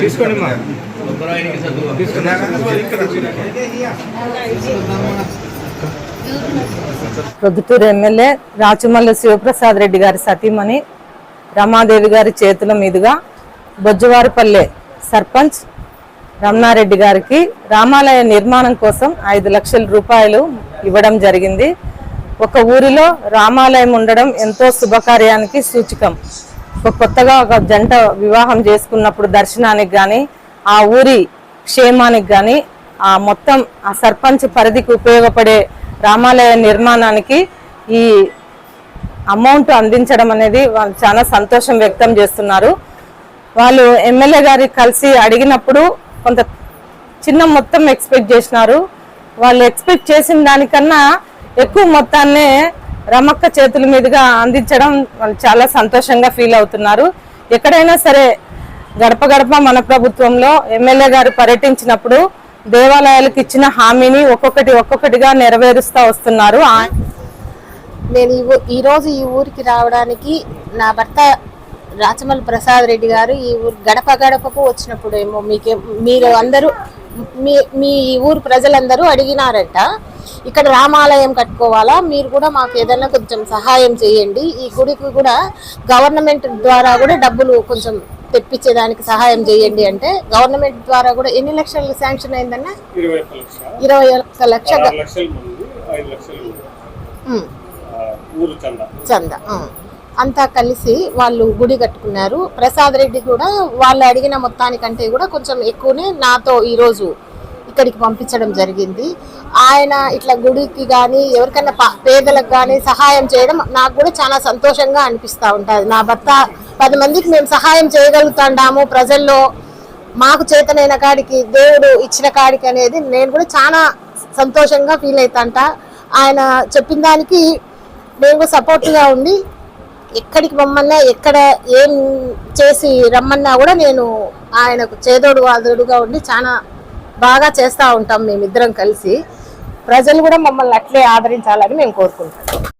తీసుకోండి మా ప్రొద్దుటూరు ఎమ్మెల్యే రాచమల్లి శివప్రసాద్ రెడ్డి గారి సతీమణి రమాదేవి గారి చేతుల మీదుగా బొజ్జవారిపల్లె సర్పంచ్ రమణారెడ్డి గారికి రామాలయ నిర్మాణం కోసం 5 లక్షల రూపాయలు ఇవ్వడం జరిగింది. ఒక ఊరిలో రామాలయం ఉండడం ఎంతో శుభకార్యానికి సూచకం. కొత్తగా ఒక జంట వివాహం చేసుకున్నప్పుడు దర్శనానికి కానీ ఆ ఊరి క్షేమానికి కానీ మొత్తం ఆ సర్పంచ్ పరిధికి ఉపయోగపడే రామాలయ నిర్మాణానికి ఈ అమౌంట్ అందించడం అనేది వాళ్ళు చాలా సంతోషం వ్యక్తం చేస్తున్నారు. వాళ్ళు ఎమ్మెల్యే గారికి కలిసి అడిగినప్పుడు కొంత చిన్న మొత్తం ఎక్స్పెక్ట్ చేసినారు. వాళ్ళు ఎక్స్పెక్ట్ చేసిన దానికన్నా ఎక్కువ మొత్తాన్నే రమక్క చేతుల మీదుగా అందించడం వాళ్ళు చాలా సంతోషంగా ఫీల్ అవుతున్నారు. ఎక్కడైనా సరే గడప గడప మన ప్రభుత్వంలో ఎమ్మెల్యే గారు పర్యటించినప్పుడు దేవాలయాలకు ఇచ్చిన హామీని ఒక్కొక్కటిగా నెరవేరుస్తూ వస్తున్నారు. నేను ఈరోజు ఈ ఊరికి రావడానికి నా భర్త రాచమల్లి ప్రసాద్ రెడ్డి గారు ఈ ఊరు గడప గడపకు వచ్చినప్పుడు ఏమో మీరు అందరూ మీ ఊరు ప్రజలందరూ అడిగినారంట, ఇక్కడ రామాలయం కట్టుకోవాలా, మీరు కూడా మాకు ఏదైనా కొంచెం సహాయం చేయండి, ఈ గుడికి కూడా గవర్నమెంట్ ద్వారా కూడా డబ్బులు కొంచెం తెప్పించేదానికి సహాయం చేయండి అంటే గవర్నమెంట్ ద్వారా కూడా ఎన్ని లక్షలు శాంక్షన్ అయిందన్న 21 లక్షలు చందా అంతా కలిసి వాళ్ళు గుడి కట్టుకున్నారు. ప్రసాద్ రెడ్డి కూడా వాళ్ళు అడిగిన మొత్తానికంటే కూడా కొంచెం ఎక్కువనే నాతో ఈరోజు ఇక్కడికి పంపించడం జరిగింది. ఆయన ఇట్లా గుడికి కానీ ఎవరికైనా పేదలకు కానీ సహాయం చేయడం నాకు కూడా చాలా సంతోషంగా అనిపిస్తూ ఉంటుంది. నా భర్త 10 మందికి మేము సహాయం చేయగలుగుతాము ప్రజల్లో, మాకు చేతనైన కాడికి దేవుడు ఇచ్చిన కాడికి అనేది నేను కూడా చాలా సంతోషంగా ఫీల్ అవుతాంట. ఆయన చెప్పిన దానికి నేను సపోర్ట్గా ఉండి ఎక్కడికి రమ్మన్నా ఎక్కడ ఏం చేసి రమ్మన్నా కూడా నేను ఆయనకు చేదోడు వాదోడుగా ఉండి చాలా బాగా చేస్తూ ఉంటాం మేమిద్దరం కలిసి. ప్రజలు కూడా మమ్మల్ని అట్లే ఆదరించాలని మేము కోరుకుంటాం.